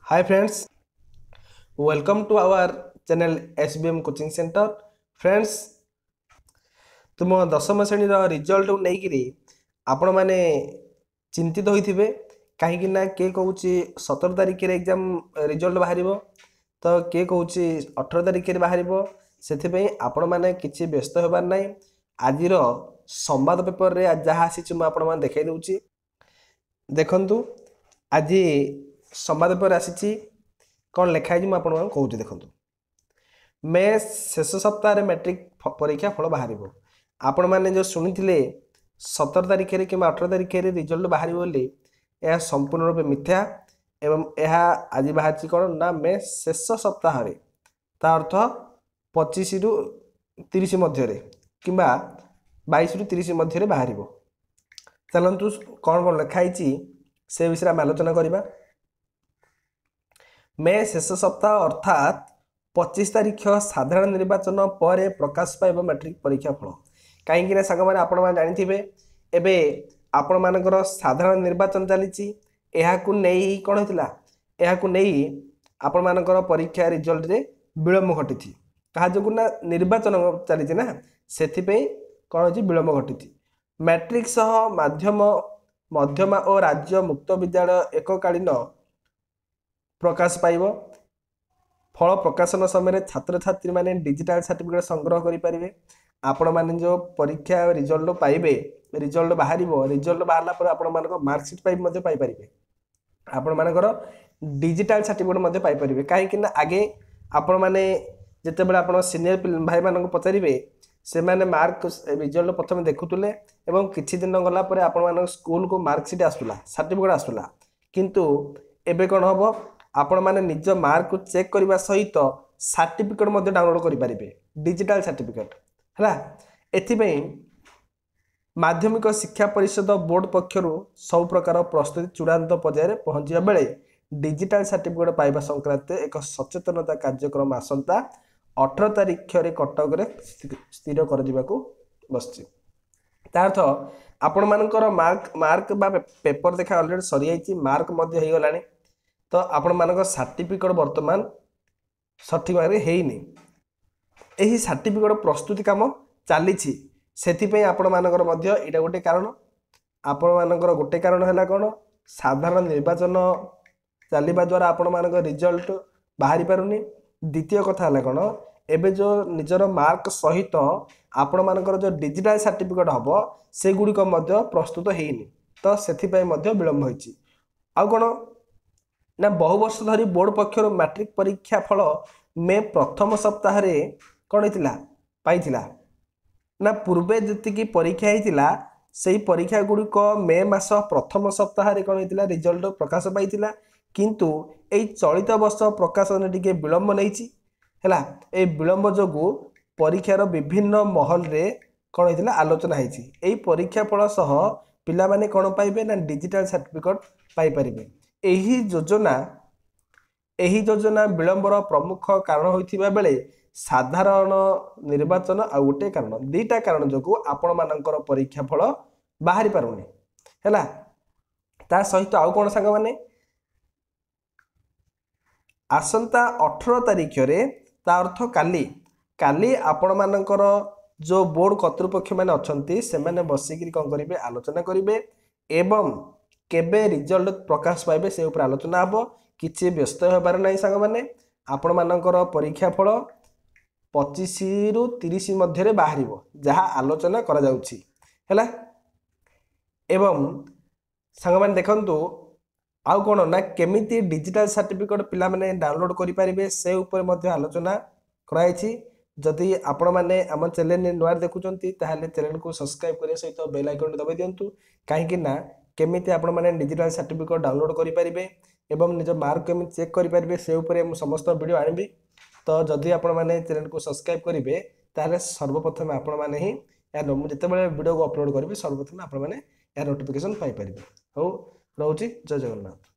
Hi friends, welcome to our channel SBM Coaching Center. Friends, तुम दशम श्रेणी result को लेकिरी आपण मैंने चिंतित होइथिबे कहीं ना किए कहूँ 17 तारिख एग्जाम रिजल्ट बाहर तो किए कहूँ 18 तारिख बाहर से आपण मैंने किसी व्यस्त होबार ना आज संवाद पेपर रे जहाँ आसी मुझे देखा दूची देखु आज संवाद पेपर आसी कौन लिखाई मुझे कहूँ देखु मे शेष सप्ताह मैट्रिक परीक्षा फल बाहर आपण मैंने जो शुणी 17 तारिख कि 18 तारिख रिजल्ट बाहर बोली यह संपूर्ण रूप मिथ्या एवं यह आज बाहर कौन ना मे शेष सप्ताह ता अर्थ 25 रु 30 मध्य कि 22 रु 30 मध्य बाहर चलतु कौन कौन लिखाई से विषय आम आलोचना करवा मे शेष सप्ताह अर्थात 25 तारिख साधारण निर्वाचन पर प्रकाश पाइब मैट्रिक परीक्षा फल कहीं सांग मैंने आपण मैंने जानी एवं आपण मानकर साधारण निर्वाचन चली कौन होता आपण मानकर परीक्षा रिजल्ट रे विलम्ब घटी कहा जो ना निर्वाचन चली ना से कौन हो विलम्ब घटी मैट्रिक सह माध्यम मध्यमा और राज्य मुक्त विद्यालय एककालीन प्रकाश पाइब फल प्रकाशन समय छात्र छात्री माने डिजिटल सर्टिफिकेट संग्रह करें आपण मैंने जो परीक्षा रिजल्ट पाइबे रिजल्ट बाहर रिजल्ट बाहरला पर आपण मानक मार्कशीट पाइपर आपण मानकर डिजिटल सर्टिफिकेट पाइपर कहीं आगे आपण मैंने जितेबाला आप सीनियर भाई मान पचारे से मैंने मार्क रिजल्ट प्रथम देखुले और किछि दिन गलापर आपण मान स्कूल को मार्कशीट आसूला सर्टिफिकेट आसूला किंतु एबे कौन हम आपण मैंने निज मार्क को चेक करने सहित सर्टिफिकेट डाउनलोड करेंगे डिजिटल सर्टिफिकेट है एथिपाई माध्यमिक शिक्षा परिषद बोर्ड पक्षर सब प्रकार प्रस्तुति चूड़ांत पर्यायर पहुंचा बेले डिजिटल सर्टिफिकेट पाइबा संक्रांत एक सचेतनता कार्यक्रम आसंता 18 तारिख कटक स्थिर कर बस अर्थ आपण मानकर मार्क पेपर देखा अलरेडी सरी जाइए मार्क हो गला तो आपण मानक सर्टिफिकेट वर्तमान सठिक भाव में यही सर्टिफिकेट प्रस्तुति कम चली से आपण मानकर यहाँ गोटे कारण आपण मानकर गोटे कारण है कौन साधारण निर्वाचन चलवा द्वारा आपण मानक रिजल्ट बाहरी पारुनी द्वितीय कथा है कौन एबे जो निजर मार्क सहित आपण मानकर जो डिजिटल सर्टिफिकेट हम से गुड़िक प्रस्तुत होनी तो से विलम्ब होती आउ कौन ना बहु वर्ष धरी बोर्ड पक्षर मैट्रिक परीक्षा फल मे प्रथम सप्ताह कौन होता पाइथिला ना पूर्वे जी परीक्षा होता से परीक्षा गुड़िक मे मास प्रथम सप्ताह कौन होता रिजल्ट प्रकाश पाई किंतु यही चलित वर्ष प्रकाशन टी विलम्ब नहीं है विलम्ब जो परीक्षार विभिन्न महल रे कौन होता आलोचना होती परीक्षा फल सह पिला माने कौन पाइबे ना डिजिटल सर्टिफिकेट पाइपर यही योजना विलंबर प्रमुख कारण होइथिबा बेले साधारण निर्वाचन आ गोटे कारण दुईटा कारण जो आपण मानकर परीक्षा फल बाहरी पारुनी है ता सहित आउ कौन सांग माने आसंता 18 तारिख ता अर्थ काली आपण मानकर जो बोर्ड कर्तृपक्ष मैंने अच्छा से मैंने बसिक कौन करेंगे आलोचना करेंगे एवं केबे रिजल्ट प्रकाश पाइबे से ऊपर आलोचना हम किसी व्यस्त होबार नहीं सांग मैंने आपण मानकर परीक्षा फल 25 रु 30 मध्य बाहर जहाँ आलोचना करा जाउछि हैला एवं सांग मैंने देखंतु आउ कौन ना केमिति डिजिटल सर्टिफिकेट पिला माने डाउनलोड करि परिबे से ऊपर मध्य आलोचना कराइछि जदि आपण माने आम चैनल नुआ देखुचंती ताहाले चैनल को सब्सक्राइब करिया सहित बेल आइकन दबाई दियंतु काहेकि ना केमिति आपण माने डिजिटल सर्टिफिकेट डाउनलोड करि परिबे एवं निज मार्क केमिति चेक करि परिबे से ऊपर मु समस्त वीडियो आनिबी तो जदि आपण माने चैनल को सब्सक्राइब करिवे ताहाले सर्वप्रथम आपण माने ही या मु जेतेबेले वीडियो को अपलोड करिवे सर्वप्रथम आपण माने या नोटिफिकेशन पाई परिबे हो रहउची जय जगन्नाथ।